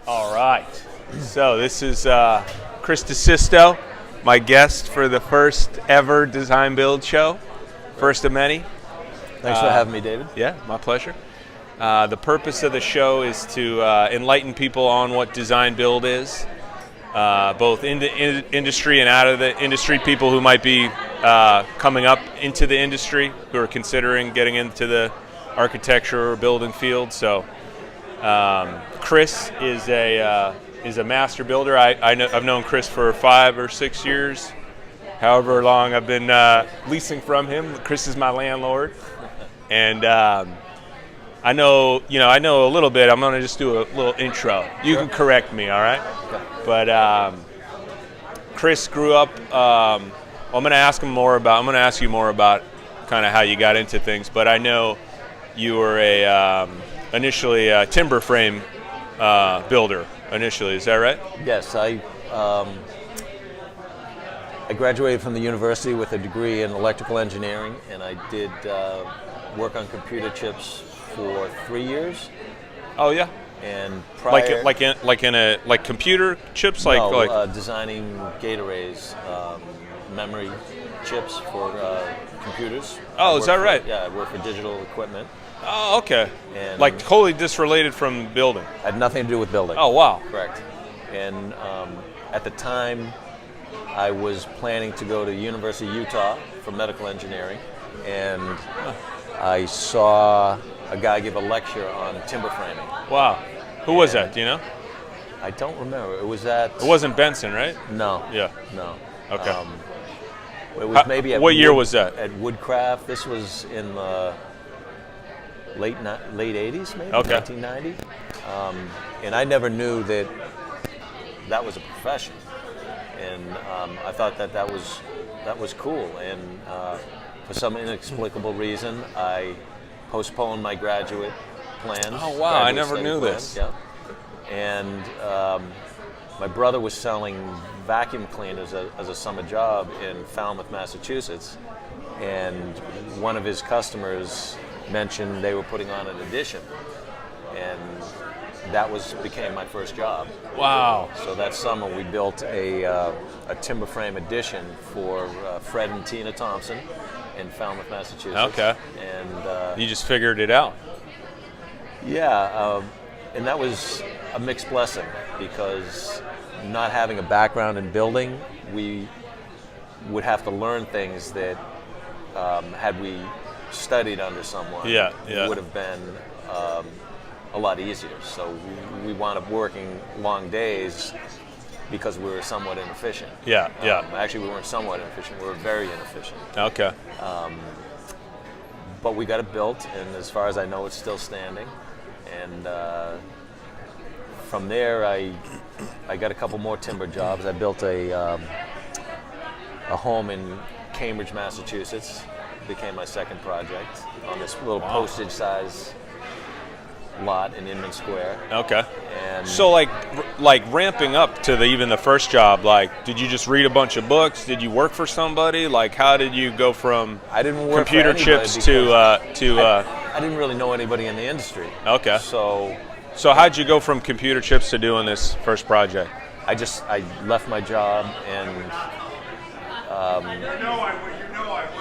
All right. So this is Chris DeSisto, my guest for the first ever Design Build show. First of many. Thanks for having me, David. Yeah, my pleasure. The purpose of the show is to enlighten people on what Design Build is, both in the industry and out of the industry, people who might be coming up into the industry, who are considering getting into the architecture or building field. So Chris is a master builder. I've known Chris for 5 or 6 years, however long I've been leasing from him. Chris is my landlord, and I know a little bit. I'm gonna just do a little intro. You can correct me, all right? Okay. But Chris grew up. I'm gonna ask you more about kind of how you got into things. But I know you were initially a timber frame builder. Initially, is that right? Yes, I graduated from the university with a degree in electrical engineering, and I did work on computer chips for 3 years. Oh yeah. And prior, like computer chips, designing gate arrays, memory chips for computers. Oh, is that right? Yeah, I work for digital equipment. Oh, okay. And like totally disrelated from building. Had nothing to do with building. Oh, wow. Correct. And at the time, I was planning to go to University of Utah for medical engineering, and I saw a guy give a lecture on timber framing. Wow. Who was that? Do you know? I don't remember. It was at... It wasn't Benson, right? No. Yeah. No. Okay. It was maybe at what year was that? At Woodcraft. This was in the late 80s, maybe, okay. 1990. And I never knew that was a profession. And I thought that was cool. And for some inexplicable reason, I postponed my graduate plans. Oh wow! I never knew this. Yeah. And my brother was selling vacuum cleaners as a summer job in Falmouth, Massachusetts, and one of his customers mentioned they were putting on an addition, and that became my first job. Wow! So that summer we built a timber frame addition for Fred and Tina Thompson in Falmouth, Massachusetts. Okay. And you just figured it out. Yeah, and that was a mixed blessing because not having a background in building, we would have to learn things that had we studied under someone, would have been a lot easier. So we wound up working long days because we were somewhat inefficient. Yeah. Actually, we weren't somewhat inefficient. We were very inefficient. Okay. But we got it built, and as far as I know, it's still standing. And from there, I got a couple more timber jobs. I built a home in Cambridge, Massachusetts. Became my second project on this little postage size lot in Inman Square. Okay. And so like ramping up to even the first job, like did you just read a bunch of books? Did you work for somebody? Like how did you go from I didn't work computer for chips to I didn't really know anybody in the industry. Okay. So how'd you go from computer chips to doing this first project? I left my job and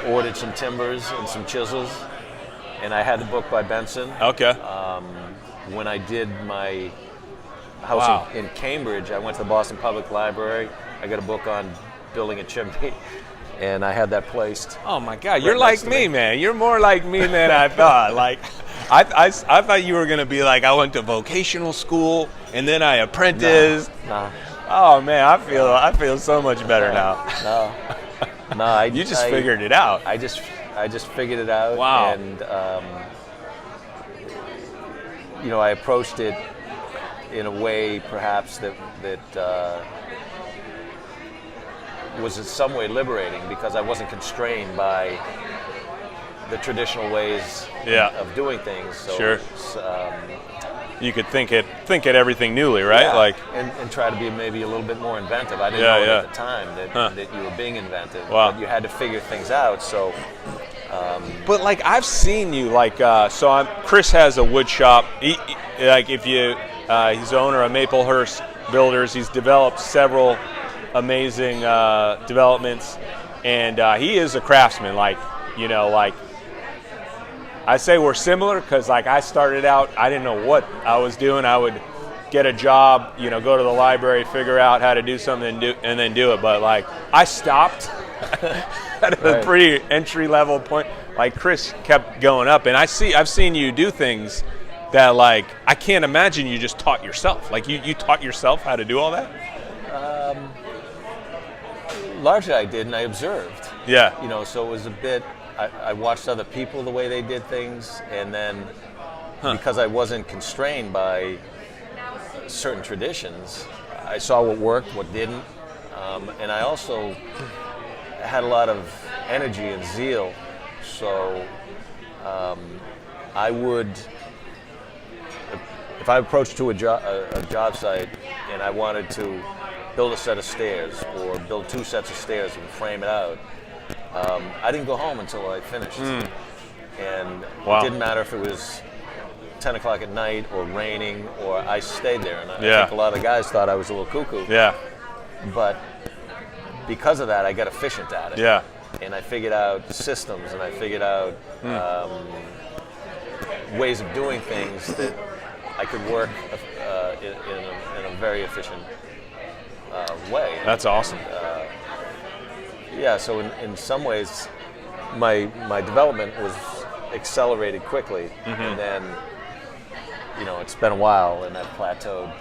ordered some timbers and some chisels, and I had the book by Benson. Okay. When I did my house in Cambridge, I went to the Boston Public Library. I got a book on building a chimney, and I had that placed. Oh my God, you're like me, man. You're more like me than I thought. Like, I thought you were gonna be like, I went to vocational school and then I apprenticed. Nah. Oh man, I feel so much better now. No. You just figured it out. I just figured it out. Wow. And I approached it in a way perhaps that was in some way liberating because I wasn't constrained by the traditional ways of doing things. So sure. You could think at everything newly, right? Yeah, like and try to be maybe a little bit more inventive. I didn't know it at the time that you were being inventive. Wow. But you had to figure things out. So. But like I've seen you Chris has a wood shop. Like if you He's the owner of Maple Hurst Builders. He's developed several amazing developments, and he is a craftsman. Like, you know, like I say we're similar because like I started out, I didn't know what I was doing. I would get a job, you know, go to the library, figure out how to do something and then do it. But like I stopped at a pretty entry-level point. Like Chris kept going up, and I've seen you do things that like I can't imagine you just taught yourself. Like you taught yourself how to do all that? Largely I did, and I observed. Yeah. You know, so it was a bit, I watched other people, the way they did things, and then because I wasn't constrained by certain traditions, I saw what worked, what didn't, and I also had a lot of energy and zeal, so I would, if I approached to a job site and I wanted to build a set of stairs or build 2 sets of stairs and frame it out, I didn't go home until I finished. And it didn't matter if it was 10 o'clock at night or raining, or I stayed there. And I think a lot of guys thought I was a little cuckoo. Yeah. But because of that, I got efficient at it. Yeah. And I figured out systems, and I figured out ways of doing things that I could work in a very efficient way. That's awesome. Yeah, so in some ways, my development was accelerated quickly, and then, you know, it's been a while, and I've plateaued,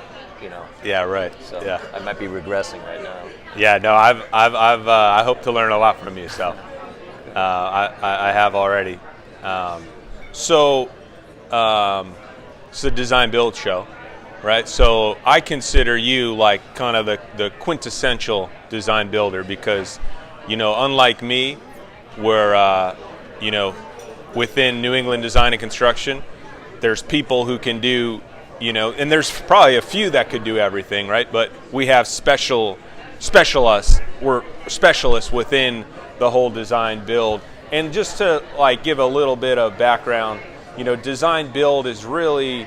you know. Yeah, right. So yeah. I might be regressing right now. Yeah, no, I hope to learn a lot from you, so I have already. So it's a design build show, right? So I consider you like kind of the quintessential design builder because, you know, unlike me, we're, you know, within New England Design and Construction, there's people who can do, you know, and there's probably a few that could do everything, right? But we have specialists. We're specialists within the whole design build. And just to like give a little bit of background, you know, design build is really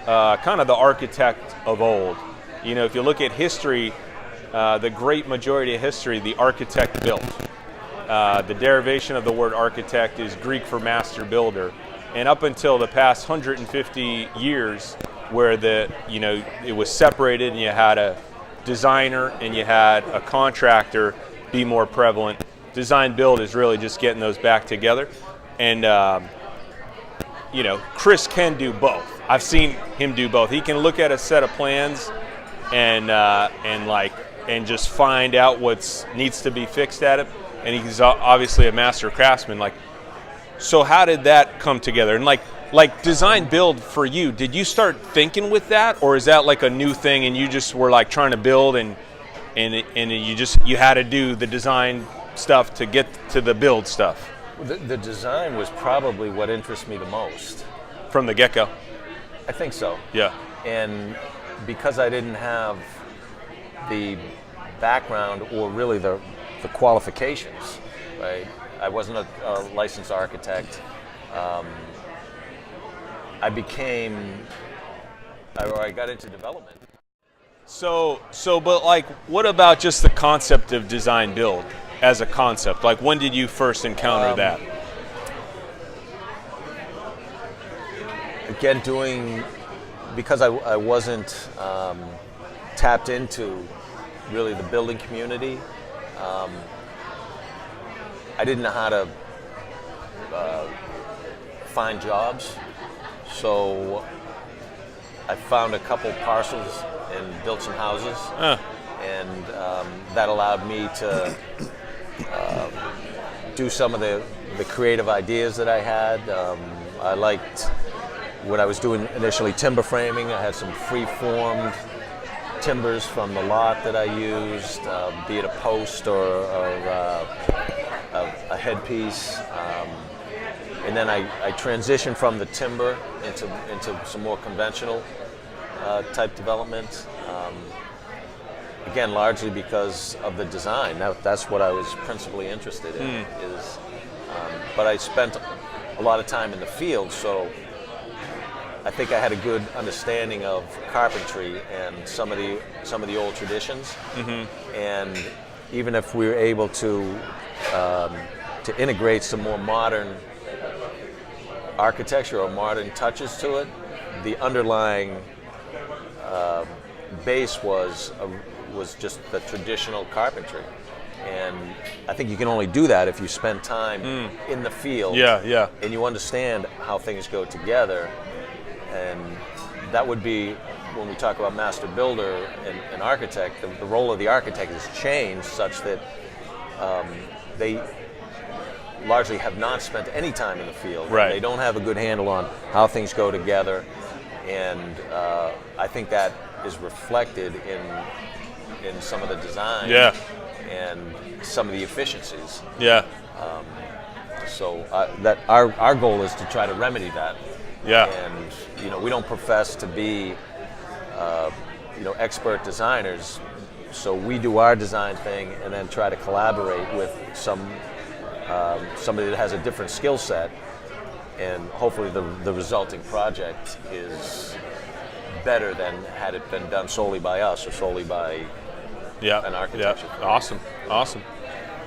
kind of the architect of old. You know, if you look at history, the great majority of history, the architect built. The derivation of the word architect is Greek for master builder. And up until the past 150 years, where it was separated and you had a designer and you had a contractor be more prevalent, design build is really just getting those back together. And you know, Chris can do both. I've seen him do both. He can look at a set of plans and just find out what needs to be fixed at it. And he's obviously a master craftsman. Like, so how did that come together? And like design build for you, did you start thinking with that, or is that like a new thing and you just were like trying to build and you had to do the design stuff to get to the build stuff? The design was probably what interests me the most. From the get-go? I think so. Yeah. And because I didn't have the background or really the qualifications, right? I wasn't a licensed architect. I got into development. So, but like, what about just the concept of design build as a concept? Like, when did you first encounter that? Again, because I wasn't tapped into really the building community, I didn't know how to find jobs. So I found a couple parcels and built some houses, and that allowed me to do some of the creative ideas that I had. I liked when I was doing initially timber framing. I had some free-formed timbers from the lot that I used, be it a post or a headpiece. And then I transitioned from the timber into some more conventional type development. Again, largely because of the design. That's what I was principally interested in. But I spent a lot of time in the field, so I think I had a good understanding of carpentry and some of the old traditions. And even if we were able to integrate some more modern architecture or modern touches to it, the underlying base was just the traditional carpentry. And I think you can only do that if you spend time in the field. And you understand how things go together. And that would be, when we talk about master builder and architect, the role of the architect has changed such that they largely have not spent any time in the field. Right. They don't have a good handle on how things go together. And I think that is reflected in some of the design and some of the efficiencies. So that our goal is to try to remedy that. And we don't profess to be expert designers, so we do our design thing and then try to collaborate with somebody that has a different skill set, and hopefully the resulting project is better than had it been done solely by us or solely by an architecture. Awesome.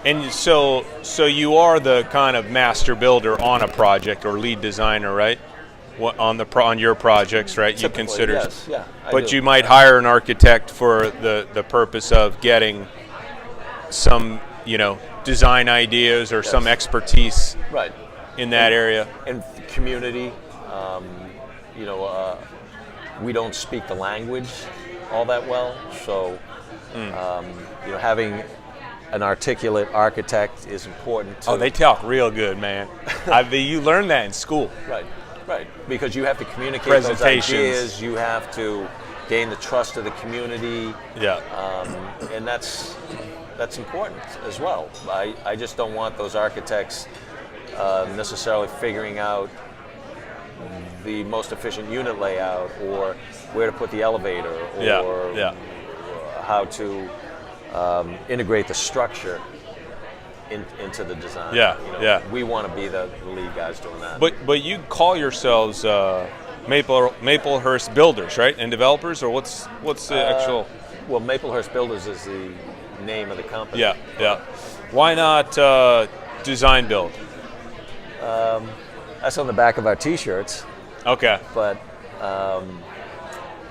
And so you are the kind of master builder on a project or lead designer, right? On your projects, right? Typically, you consider, yes, but you might hire an architect for the purpose of getting some, design ideas or some expertise in that area. And community, we don't speak the language all that well, so having an articulate architect is important too. Oh, they talk real good, man. You learn that in school. Right, because you have to communicate those ideas, you have to gain the trust of the community, and that's important as well. I just don't want those architects necessarily figuring out the most efficient unit layout or where to put the elevator or how to integrate the structure into the design. We want to be the lead guys doing that. But you call yourselves Maple Hurst Builders, right? And developers, or what's the actual? Well, Maple Hurst Builders is the name of the company. Why not design build? That's on the back of our T-shirts. Okay. But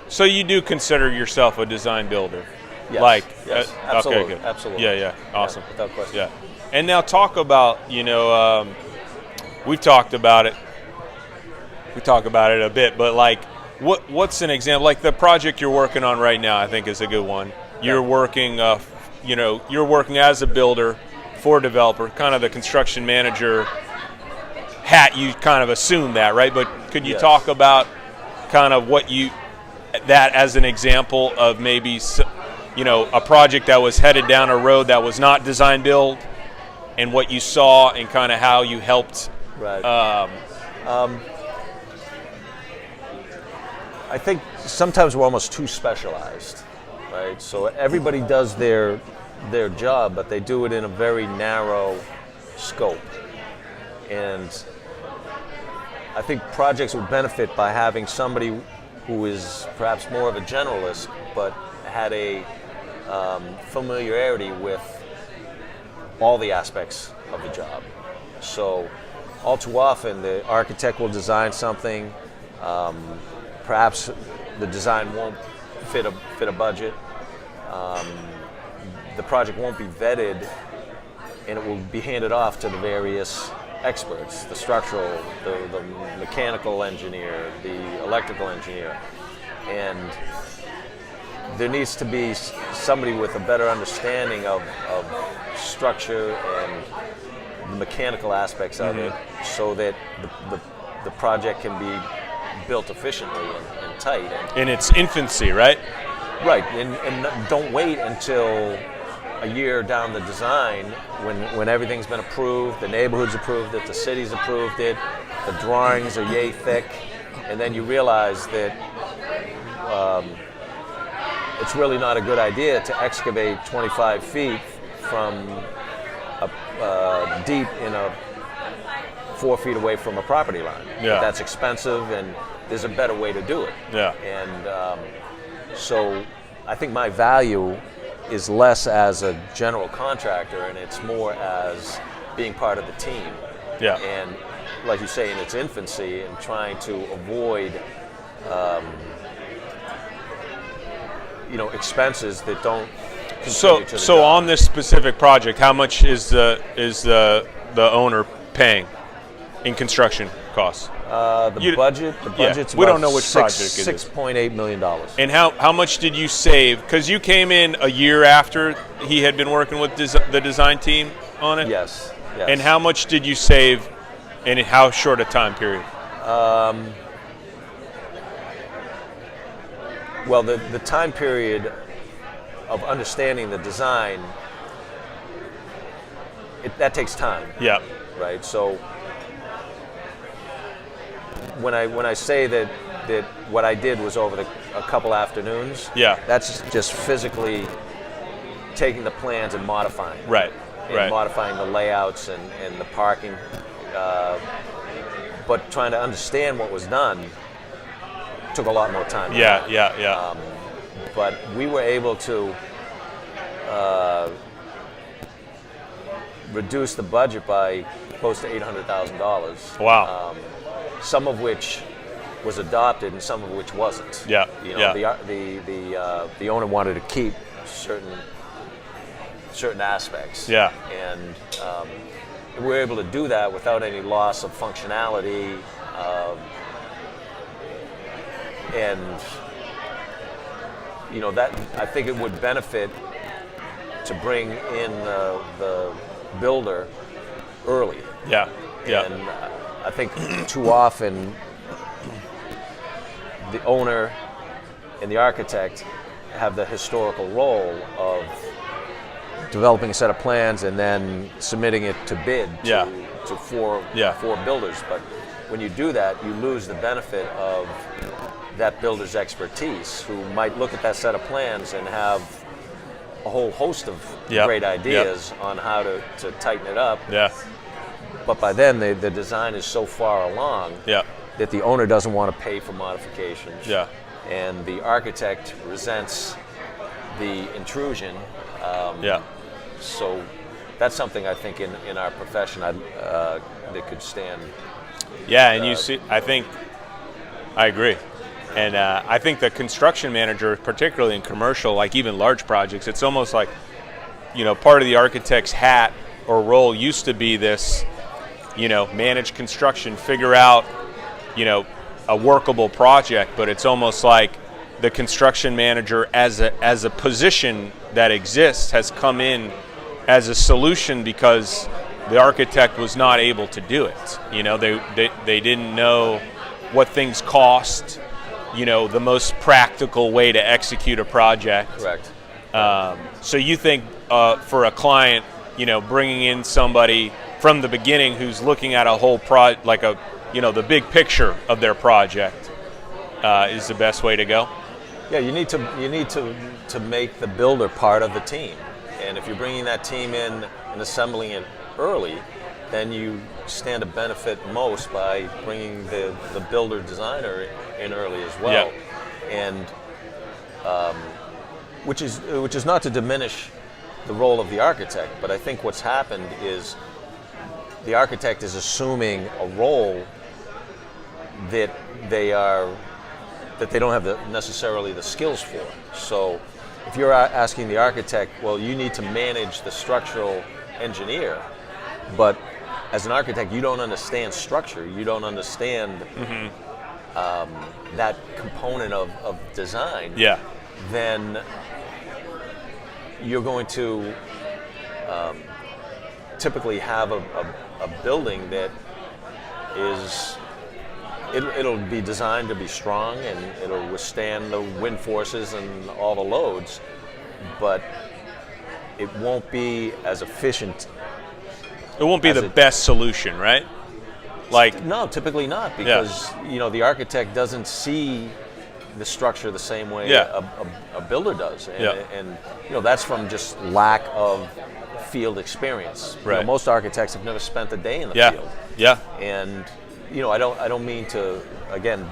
so you do consider yourself a design builder? Yes. Absolutely. Okay, good. Absolutely. Awesome. Without question. And now talk about, we've talked about it. We talk about it a bit, but like, what's an example? Like the project you're working on right now, I think is a good one. You're working, you're working as a builder for a developer, kind of the construction manager hat. You kind of assume that, right? But could you talk about kind of that as an example of maybe, a project that was headed down a road that was not design build, and what you saw and kind of how you helped? Right. I think sometimes we're almost too specialized, right? So everybody does their job, but they do it in a very narrow scope. And I think projects would benefit by having somebody who is perhaps more of a generalist, but had a familiarity with all the aspects of the job. So all too often the architect will design something, perhaps the design won't fit a budget, the project won't be vetted, and it will be handed off to the various experts, the structural, the mechanical engineer, the electrical engineer, and there needs to be somebody with a better understanding of structure and the mechanical aspects of it, so that the project can be built efficiently and tight. In its infancy, right? Right, and don't wait until a year down the design when everything's been approved, the neighborhood's approved it, the city's approved it, the drawings are yay thick, and then you realize that it's really not a good idea to excavate 25 feet from deep in 4 feet away from a property line. That's expensive, and there's a better way to do it. Yeah. And so I think my value is less as a general contractor, and it's more as being part of the team. Yeah. And like you say, in its infancy, and trying to avoid expenses that don't contribute to the So job. on this specific project, how much is the owner paying in construction costs? The budget's we about don't know which project it is. $6.8 million. And how much did you save? Because you came in a year after he had been working with the design team on it? Yes. And how much did you save in how short a time period? Well, the time period of understanding the design, that takes time. Yeah. Right? So when I say that what I did was over a couple afternoons, Yeah. that's just physically taking the plans and modifying. Right. And Right. modifying the layouts and the parking, but trying to understand what was done took a lot more time. Yeah. But we were able to reduce the budget by close to $800,000. Wow. Some of which was adopted and some of which wasn't. Yeah. The owner wanted to keep certain aspects. Yeah. And we were able to do that without any loss of functionality. And that I think it would benefit to bring in the builder early. Yeah. And I think too often the owner and the architect have the historical role of developing a set of plans and then submitting it to bid to four builders. But when you do that, you lose the benefit of that builder's expertise, who might look at that set of plans and have a whole host of great ideas on how to tighten it up. Yeah. But by then, the design is so far along that the owner doesn't want to pay for modifications. Yeah. And the architect resents the intrusion. So that's something I think in our profession that could stand. Yeah, and you see, I agree. And I think the construction manager, particularly in commercial, like even large projects, it's almost like, part of the architect's hat or role used to be this, manage construction, figure out, a workable project, but it's almost like the construction manager as a position that exists has come in as a solution because the architect was not able to do it. They didn't know what things cost, the most practical way to execute a project. Correct. So you think for a client, bringing in somebody from the beginning who's looking at a whole the big picture of their project is the best way to go? Yeah, you need to make the builder part of the team. And if you're bringing that team in and assembling it early, then you stand to benefit most by bringing the builder designer in early as well. Yeah. And which is not to diminish the role of the architect, but I think what's happened is the architect is assuming a role that they don't have necessarily the skills for. So if you're asking the architect, well, you need to manage the structural engineer, but as an architect, you don't understand structure. You don't understand that component of design. Yeah. Then you're going to typically have a building that is, it'll be designed to be strong and it'll withstand the wind forces and all the loads, but it won't be as efficient. It won't be the best solution, right? No, typically not, because the architect doesn't see the structure the same way a builder does, and that's from just lack of field experience. Right. Most architects have never spent a day in the field. Yeah. And I don't mean to, again,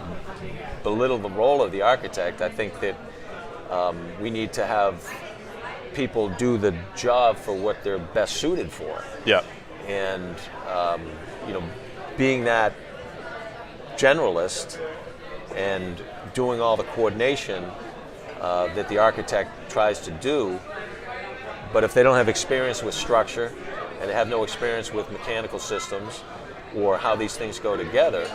belittle the role of the architect. I think that we need to have people do the job for what they're best suited for. Yeah. And being that generalist and doing all the coordination that the architect tries to do, but if they don't have experience with structure and they have no experience with mechanical systems or how these things go together,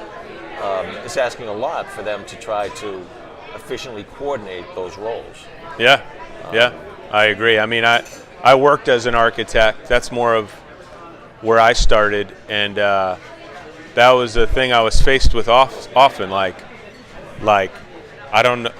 it's asking a lot for them to try to efficiently coordinate those roles. Yeah, I agree. I mean, I worked as an architect. That's more of where I started, and that was a thing I was faced with often. Like I'm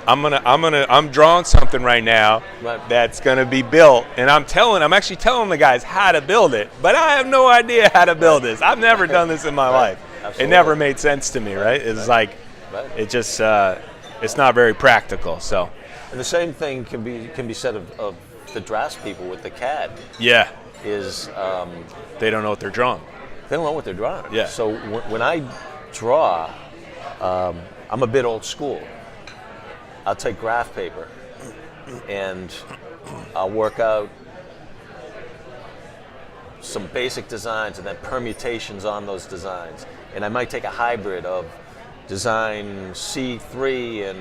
drawing something right now that's gonna be built, and I'm actually telling the guys how to build it, but I have no idea how to build this. I've never done this in my life. Absolutely. It never made sense to me, right? It's like it just it's not very practical. So, and the same thing can be said of the draftspeople with the CAD. Yeah, is they don't know what they're drawing. They don't know what they're drawing. Yeah. So when I draw, I'm a bit old school. I'll take graph paper and I'll work out some basic designs and then permutations on those designs. And I might take a hybrid of design C3 and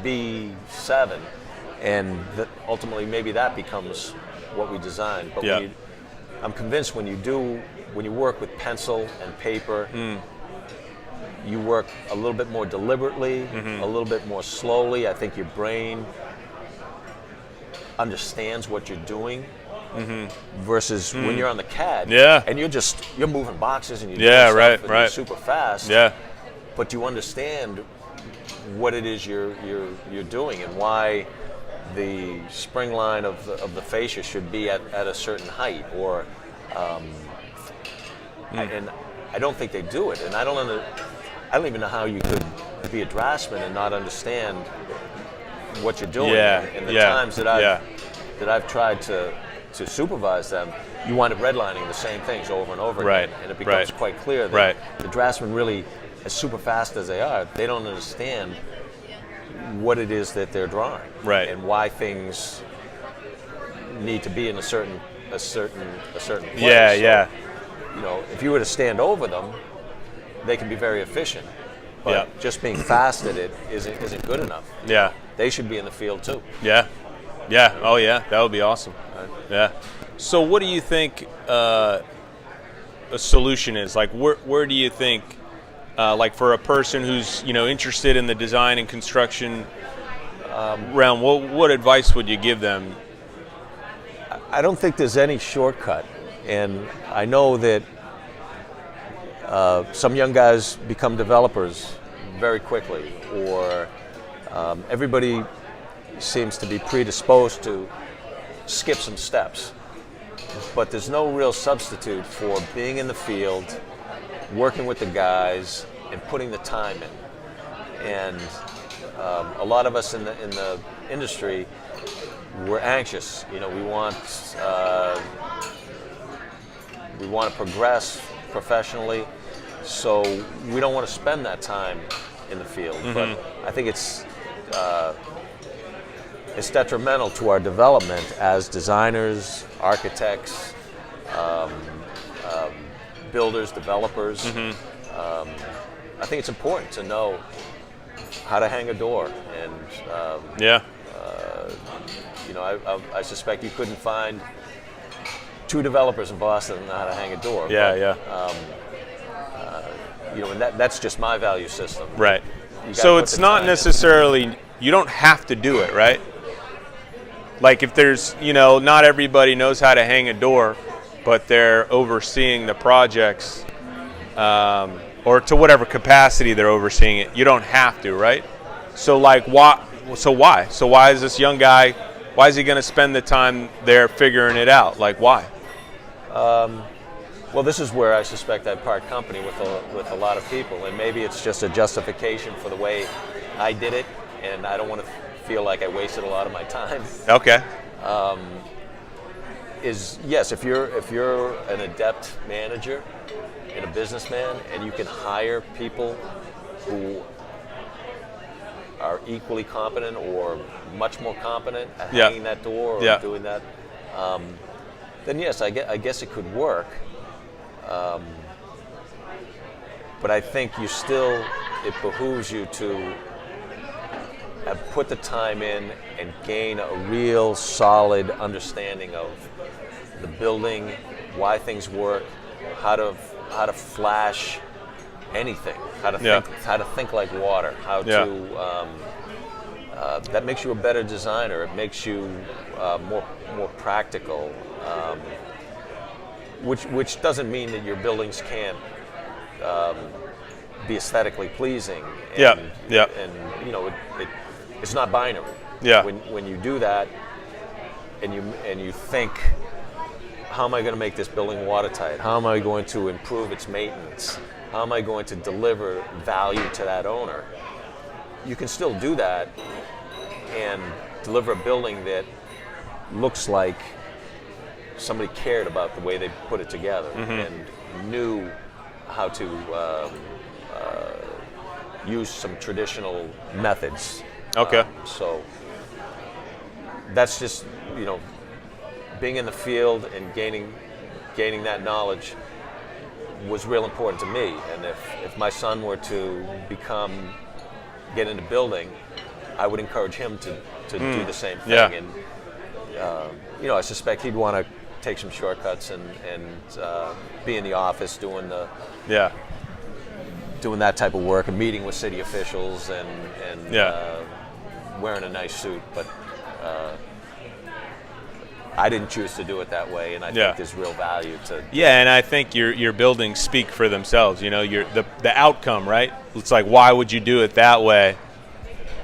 B7, and ultimately maybe that becomes what we design. But I'm convinced when you work with pencil and paper, you work a little bit more deliberately, a little bit more slowly. I think your brain understands what you're doing versus when you're on the CAD and you're moving boxes and you're doing stuff and you're super fast. Yeah. But you understand what it is you're doing and why the spring line of the fascia should be at a certain height, or and I don't think they do it, and I don't even know how you could be a draftsman and not understand what you're doing. And the times that I've tried to supervise them, you wind up redlining the same things over and over again, and it becomes quite clear that the draftsmen really, as super fast as they are, they don't understand what it is that they're drawing, and why things need to be in a certain place. So, if you were to stand over them, they can be very efficient, but just being fast at it isn't good enough. Yeah, they should be in the field too. Yeah. Oh yeah, that would be awesome. Yeah. So, what do you think a solution is? Like, where do you think, like, for a person who's interested in the design and construction realm, what advice would you give them? I don't think there's any shortcut, and I know that some young guys become developers very quickly, or everybody seems to be predisposed to skip some steps. But there's no real substitute for being in the field, working with the guys, and putting the time in. And a lot of us in the industry, we're anxious. We want to progress professionally, so we don't want to spend that time in the field. But I think it's detrimental to our development as designers, architects, builders, developers. I think it's important to know how to hang a door, and I suspect you couldn't find two developers in Boston that know how to hang a door. And that's just my value system. Right. So it's not necessarily, you don't have to do it, right? Like, if there's, not everybody knows how to hang a door, but they're overseeing the projects, or to whatever capacity they're overseeing it, you don't have to, right? So, like, why? So why is this young guy, why is he going to spend the time there figuring it out? Like, why? Well, this is where I suspect I part company with a lot of people, and maybe it's just a justification for the way I did it, and I don't want to feel like I wasted a lot of my time. Okay. Yes, if you're an adept manager, in a businessman, and you can hire people who are equally competent or much more competent at hanging that door or doing that, then yes, I guess it could work. But I think it behooves you to have put the time in and gain a real solid understanding of the building, why things work, how to flash anything, how to think like water, how to that makes you a better designer. It makes you more practical, which doesn't mean that your buildings can't be aesthetically pleasing. And you know, it's not binary. Yeah. When you do that, and you think, how am I going to make this building watertight? How am I going to improve its maintenance? How am I going to deliver value to that owner? You can still do that and deliver a building that looks like somebody cared about the way they put it together and knew how to use some traditional methods. Okay. So that's just, you know, being in the field and gaining that knowledge was real important to me. And if my son were to get into building, I would encourage him to do the same thing. Yeah. And you know, I suspect he'd want to take some shortcuts and be in the office doing that type of work and meeting with city officials and wearing a nice suit. But I didn't choose to do it that way, and I think there's real value to. Yeah, and I think your buildings speak for themselves. You know, the outcome, right? It's like, why would you do it that way?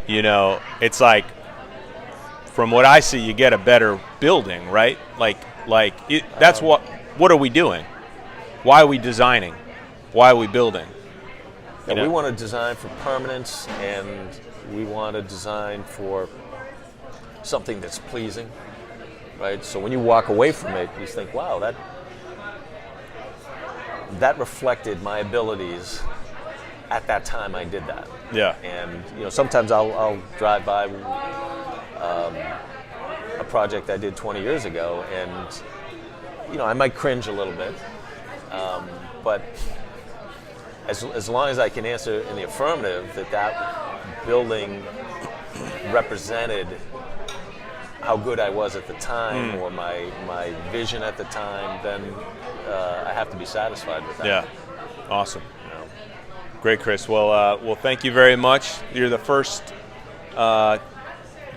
You know, it's like, from what I see, you get a better building, right? That's what are we doing? Why are we designing? Why are we building? And we want to design for permanence, and we want to design for something that's pleasing, right? So when you walk away from it, you think, wow, that reflected my abilities at that time I did that. Yeah. And you know, sometimes I'll drive by a project I did 20 years ago, and you know, I might cringe a little bit, but as long as I can answer in the affirmative that building represented how good I was at the time or my vision at the time, then I have to be satisfied with that. Yeah, awesome. Great, Chris. Well, thank you very much. You're the first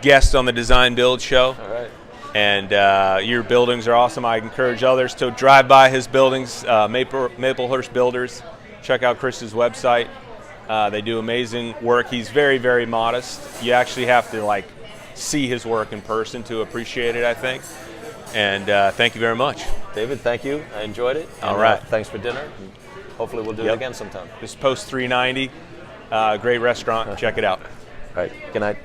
guest on the Design Build show. All right. And your buildings are awesome. I encourage others to drive by his buildings, Maple Hurst Builders. Check out Chris's website. They do amazing work. He's very, very modest. You actually have to see his work in person to appreciate it, I think. And thank you very much. David, thank you. I enjoyed it. All right. Thanks for dinner. And hopefully we'll do it again sometime. This is Post 390. Great restaurant. Check it out. All right. Good night.